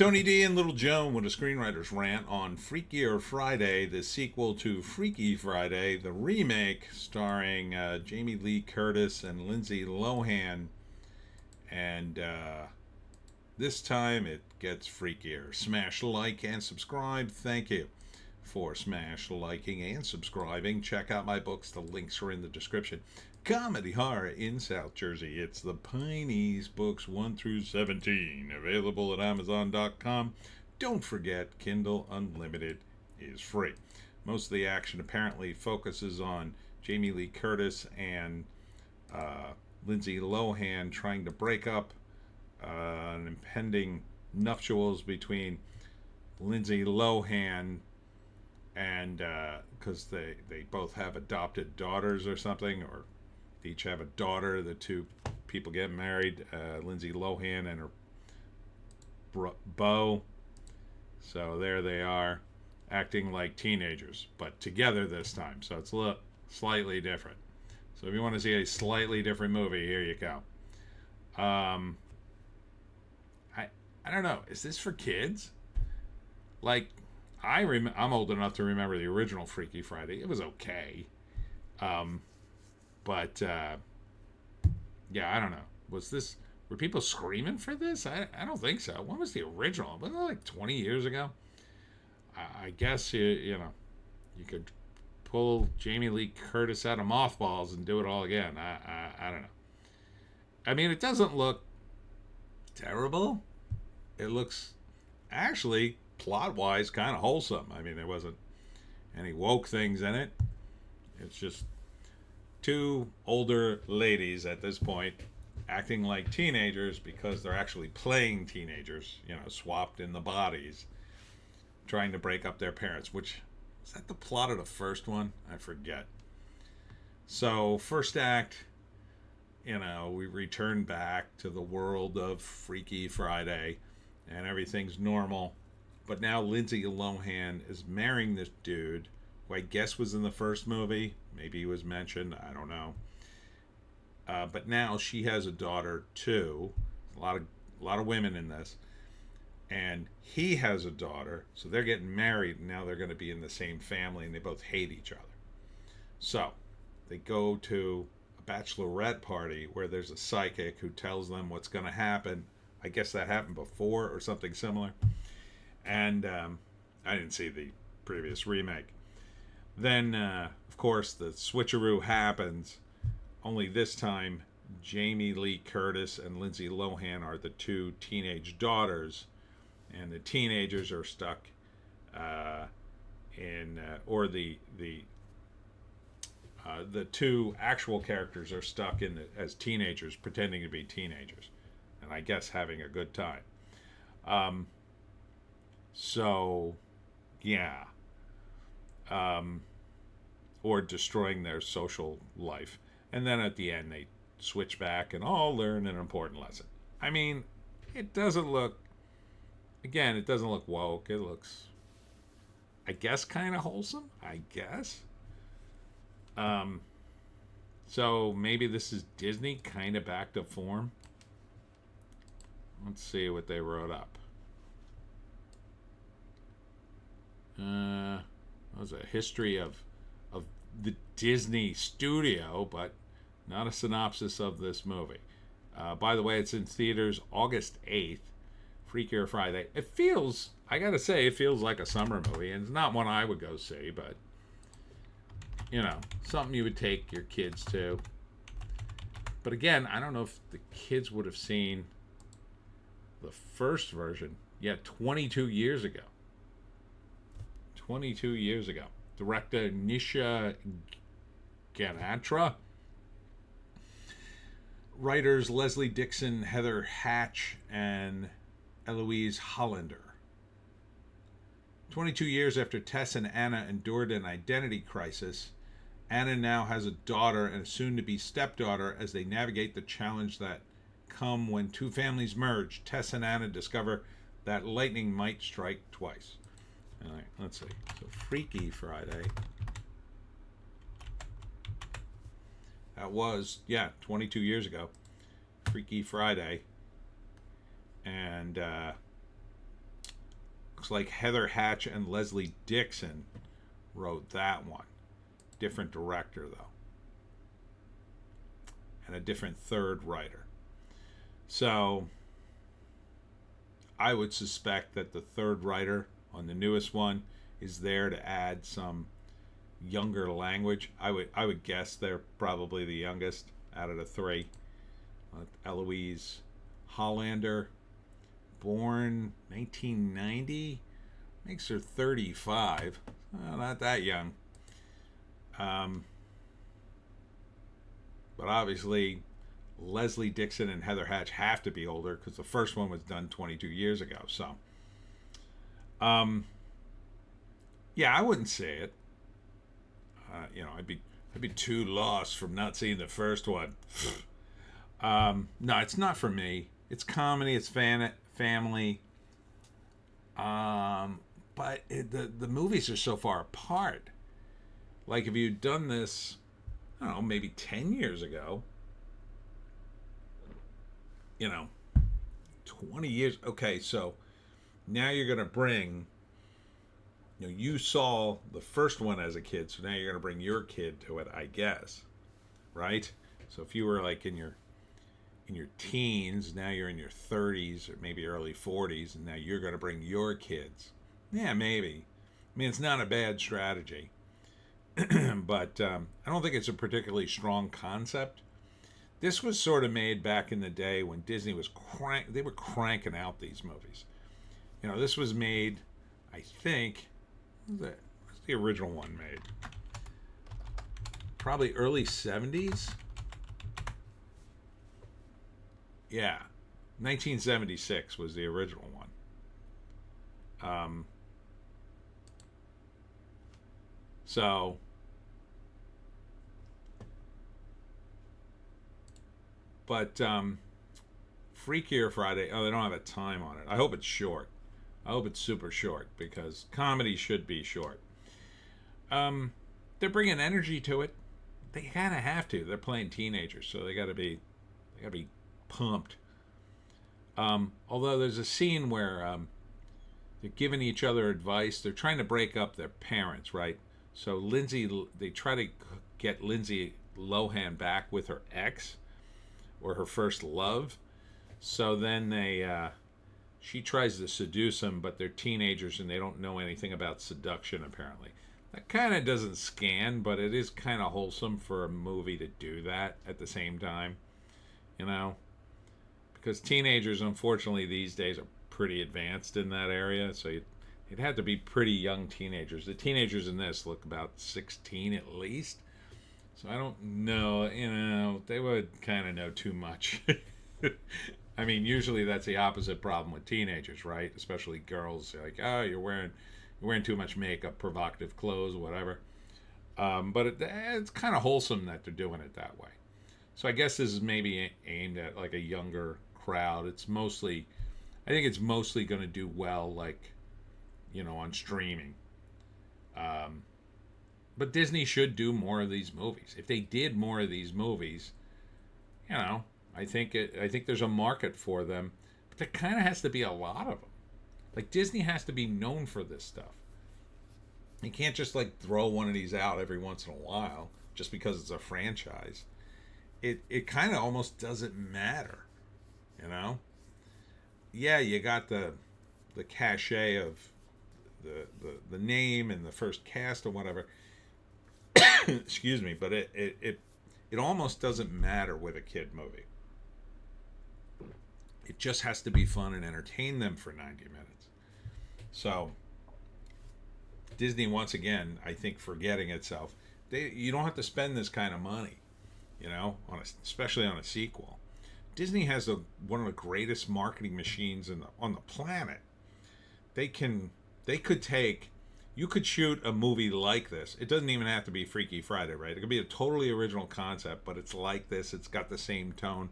Tony D and Little Joan with a screenwriter's rant on Freakier Friday, the sequel to Freaky Friday, the remake starring Jamie Lee Curtis and Lindsay Lohan. And this time it gets freakier. Smash like and subscribe. Thank you for smash liking and subscribing. Check out my books. The links are in the description. Comedy horror in South Jersey. It's the Pineys books 1 through 17, available at Amazon.com. Don't forget, Kindle Unlimited is free. Most of the action apparently focuses on Jamie Lee Curtis and Lindsay Lohan trying to break up an impending nuptials between Lindsay Lohan and because they both have adopted daughters or something, or each have a daughter. The two people get married, Lindsay Lohan and her beau. So there they are, acting like teenagers, but together this time. So it's slightly different. So if you want to see a slightly different movie, here you go. I don't know. Is this for kids? Like, I'm old enough to remember the original Freaky Friday. It was okay. But yeah, I don't know. Were people screaming for this? I don't think so. When was the original? Wasn't it like 20 years ago? I guess you could pull Jamie Lee Curtis out of mothballs and do it all again. I don't know. I mean, it doesn't look terrible. It looks actually plot-wise kind of wholesome. I mean, there wasn't any woke things in it. It's just two older ladies at this point acting like teenagers because they're actually playing teenagers, swapped in the bodies, trying to break up their parents, which is that the plot of the first one? I forget. So, first act, we return back to the world of Freaky Friday and everything's normal. But now Lindsay Lohan is marrying this dude who I guess was in the first movie. Maybe he was mentioned. I don't know. But now she has a daughter too. A lot of women in this. And he has a daughter, so they're getting married, and now they're going to be in the same family, and they both hate each other. So they go to a bachelorette party where there's a psychic who tells them what's going to happen. I guess that happened before or something similar. And I didn't see the previous remake. Then, of course, the switcheroo happens. Only this time, Jamie Lee Curtis and Lindsay Lohan are the two teenage daughters. And the teenagers are stuck or the two actual characters are stuck as teenagers, pretending to be teenagers. And I guess having a good time. So, yeah. Or destroying their social life. And then at the end, they switch back and all learn an important lesson. I mean, it doesn't look woke. It looks, I guess, kind of wholesome. I guess. So maybe this is Disney kind of back to form. Let's see what they wrote up. That was a history of the Disney studio, but not a synopsis of this movie. By the way, it's in theaters August 8th. Freakier Friday. I gotta say, it feels like a summer movie, and it's not one I would go see, but, something you would take your kids to. But again, I don't know if the kids would have seen the first version, 22 years ago. 22 years ago. Director Nisha Ganatra. Writers Leslie Dixon, Heather Hatch, and Eloise Hollander. 22 years after Tess and Anna endured an identity crisis, Anna now has a daughter and a soon-to-be stepdaughter as they navigate the challenge that come when two families merge. Tess and Anna discover that lightning might strike twice. All right, let's see. So Freaky Friday. That was, 22 years ago. Freaky Friday. And Looks like Heather Hatch and Leslie Dixon wrote that one. Different director, though. And a different third writer. So I would suspect that the third writer on the newest one is there to add some younger language. I would guess they're probably the youngest out of the three. Eloise Hollander, born 1990, makes her 35. Well, not that young. But obviously, Leslie Dixon and Heather Hatch have to be older because the first one was done 22 years ago. So, yeah, I wouldn't say it. I'd be too lost from not seeing the first one. No, it's not for me. It's comedy. It's family. But the movies are so far apart. Like if you'd done this, I don't know, maybe 10 years ago. 20 years. Okay, so now you're gonna bring. You saw the first one as a kid, so now you're gonna bring your kid to it, I guess, right? So if you were like in your teens, now you're in your 30s or maybe early 40s, and now you're gonna bring your kids. Yeah, maybe. I mean, it's not a bad strategy, but I don't think it's a particularly strong concept. This was sort of made back in the day when Disney was they were cranking out these movies. This was made, I think. What's the original one made? Probably early 70s. Yeah, 1976 was the original one. So but Freakier Friday, oh, they don't have a time on it. I hope it's short. I hope it's super short because comedy should be short. They're bringing energy to it. They kind of have to. They're playing teenagers, so they got to be pumped. Although there's a scene where they're giving each other advice. They're trying to break up their parents, right? So they try to get Lindsay Lohan back with her ex or her first love. So then she tries to seduce him, but they're teenagers and they don't know anything about seduction, apparently. That kind of doesn't scan, but it is kind of wholesome for a movie to do that at the same time, because teenagers, unfortunately, these days are pretty advanced in that area, so it had to be pretty young teenagers. The teenagers in this look about 16 at least, so I don't know, they would kind of know too much. I mean, usually that's the opposite problem with teenagers, right? Especially girls, like, oh, you're wearing too much makeup, provocative clothes, whatever. But it's kind of wholesome that they're doing it that way. So I guess this is maybe aimed at like a younger crowd. I think it's mostly going to do well, like, on streaming. But Disney should do more of these movies. If they did more of these movies, I think there's a market for them, but there kind of has to be a lot of them. Like Disney has to be known for this stuff. You can't just like throw one of these out every once in a while just because it's a franchise. It kind of almost doesn't matter, Yeah, you got the cachet of the name and the first cast or whatever. Excuse me, but it almost doesn't matter with a kid movie. It just has to be fun and entertain them for 90 minutes. So Disney, once again, I think forgetting itself. You don't have to spend this kind of money, especially on a sequel. Disney has one of the greatest marketing machines on the planet. You could shoot a movie like this. It doesn't even have to be Freaky Friday, right? It could be a totally original concept, but it's like this. It's got the same tone.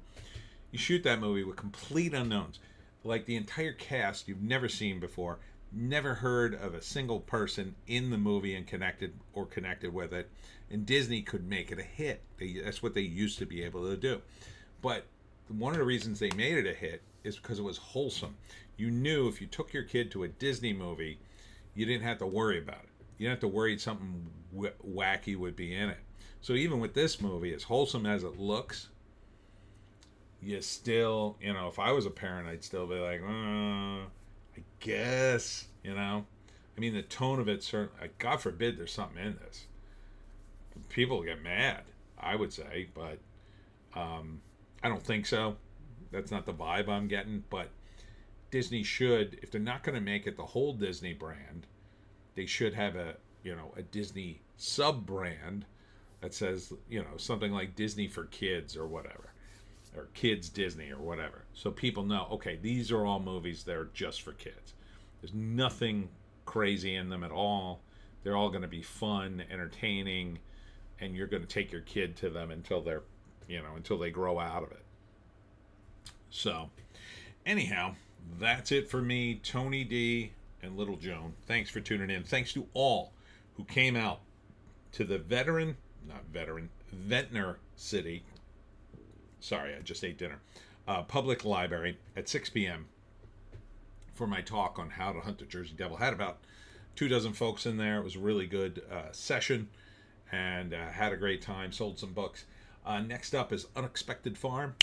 You shoot that movie with complete unknowns, like the entire cast you've never seen before, never heard of a single person in the movie and connected with it, and Disney could make it a hit. That's what they used to be able to do. But one of the reasons they made it a hit is because it was wholesome. You knew if you took your kid to a Disney movie, you didn't have to worry about it. You didn't have to worry something wacky would be in it. So even with this movie, as wholesome as it looks, you still, if I was a parent, I'd still be like, I guess, I mean, the tone of it, certainly, God forbid there's something in this. People get mad, I would say, but I don't think so. That's not the vibe I'm getting. But Disney should, if they're not going to make it the whole Disney brand, they should have a Disney sub brand that says, something like Disney for Kids or whatever, or Kids Disney or whatever. So people know, okay, these are all movies that are just for kids. There's nothing crazy in them at all. They're all going to be fun, entertaining, and you're going to take your kid to them until they're, until they grow out of it. So, anyhow, that's it for me, Tony D and Little Joan. Thanks for tuning in. Thanks to all who came out to the Ventnor City. Sorry, I just ate dinner. Public Library at 6 p.m. for my talk on how to hunt the Jersey Devil. Had about 24 folks in there. It was a really good session, and had a great time. Sold some books. Next up is Unexpected Farm.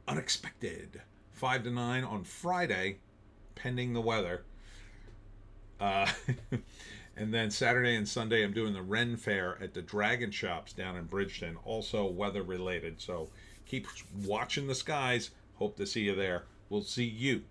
Unexpected. 5 to 9 on Friday, pending the weather. And then Saturday and Sunday, I'm doing the Ren Fair at the Dragon Shops down in Bridgeton. Also weather related. So keep watching the skies. Hope to see you there. We'll see you